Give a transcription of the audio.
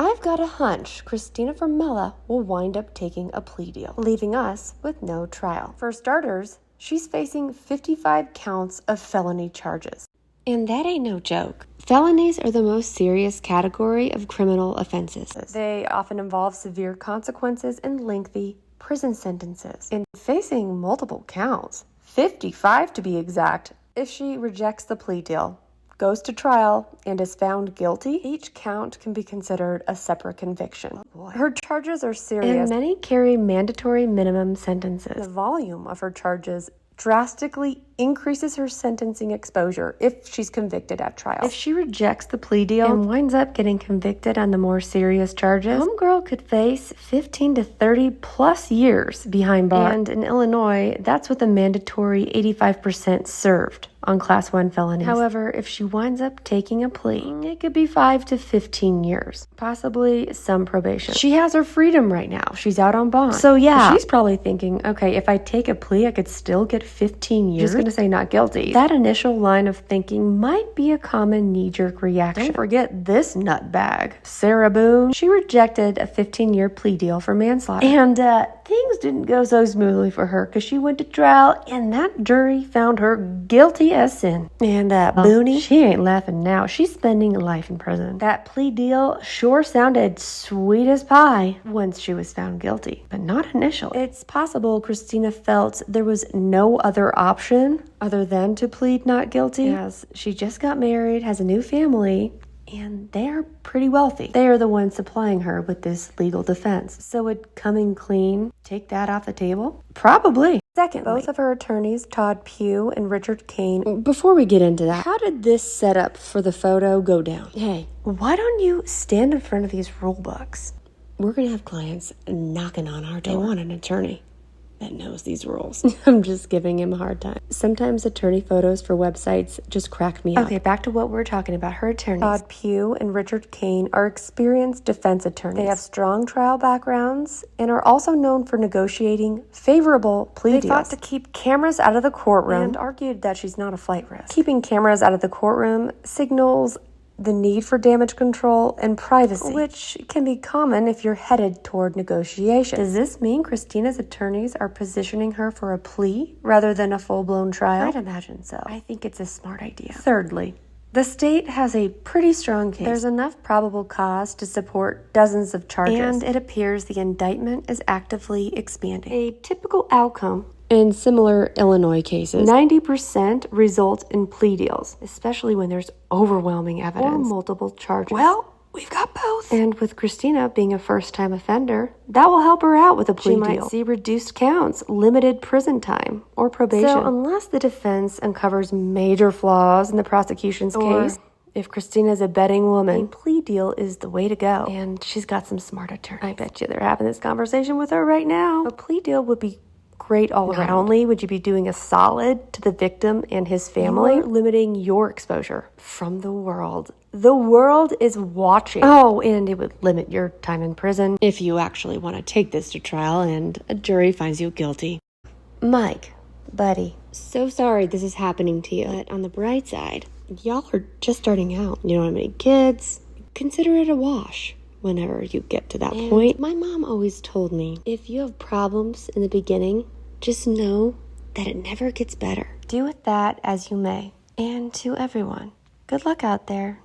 I've got a hunch Christina Formella will wind up taking a plea deal, leaving us with no trial. For starters, she's facing 55 counts of felony charges. And that ain't no joke. Felonies are the most serious category of criminal offenses. They often involve severe consequences and lengthy prison sentences. And facing multiple counts, 55 to be exact, if she rejects the plea deal, goes to trial, and is found guilty, each count can be considered a separate conviction. Her charges are serious, and many carry mandatory minimum sentences. The volume of her charges drastically increases her sentencing exposure if she's convicted at trial. If she rejects the plea deal and winds up getting convicted on the more serious charges, homegirl could face 15 to 30 plus years behind bars. And in Illinois, that's with a mandatory 85% served on Class 1 felonies. However, if she winds up taking a plea, it could be 5 to 15 years, possibly some probation. She has her freedom right now. She's out on bond. So yeah, she's probably thinking, okay, if I take a plea, I could still get 15 years. Just gonna say not guilty. That initial line of thinking might be a common knee-jerk reaction. Don't forget this nutbag, Sarah Boone. She rejected a 15-year plea deal for manslaughter. And things didn't go so smoothly for her because she went to trial and that jury found her guilty as sin. And Booney, she ain't laughing now. She's spending life in prison. That plea deal sure sounded sweet as pie once she was found guilty, but not initially. It's possible Christina felt there was no other option other than to plead not guilty, as she just got married, has a new family, and they're pretty wealthy. They are the ones supplying her with this legal defense. So would coming clean take that off the table? Probably. Second, both of her attorneys, Todd Pugh and Richard Kane. Before we get into that, how did this setup for the photo go down? Hey, why don't you stand in front of these rule books? We're going to have clients knocking on our door. They want an attorney that knows these rules. I'm just giving him a hard time. Sometimes attorney photos for websites just crack me up. Okay, back to what we're talking about. Her attorneys, Todd Pugh and Richard Kane, are experienced defense attorneys. They have strong trial backgrounds and are also known for negotiating favorable plea deals. They fought to keep cameras out of the courtroom and argued that she's not a flight risk. Keeping cameras out of the courtroom signals the need for damage control and privacy, which can be common if you're headed toward negotiation. Does this mean Christina's attorneys are positioning her for a plea rather than a full-blown trial? I'd imagine so. I think it's a smart idea. Thirdly, the state has a pretty strong case. There's enough probable cause to support dozens of charges, and it appears the indictment is actively expanding. A typical outcome in similar Illinois cases, 90% result in plea deals, especially when there's overwhelming evidence or multiple charges. Well, we've got both. And with Christina being a first-time offender, that will help her out with a plea deal. She might see reduced counts, limited prison time, or probation. So unless the defense uncovers major flaws in the prosecution's case, if Christina's a betting woman, a plea deal is the way to go. And she's got some smart attorneys. I bet you they're having this conversation with her right now. A plea deal would be great all around. Not only would you be doing a solid to the victim and his family, you're limiting your exposure from the world. The world is watching. Oh, and it would limit your time in prison if you actually want to take this to trial and a jury finds you guilty. Mike, buddy, so sorry this is happening to you. But on the bright side, y'all are just starting out. You don't have any kids. Consider it a wash whenever you get to that point. My mom always told me, if you have problems in the beginning, just know that it never gets better. Do with that as you may. And to everyone, good luck out there.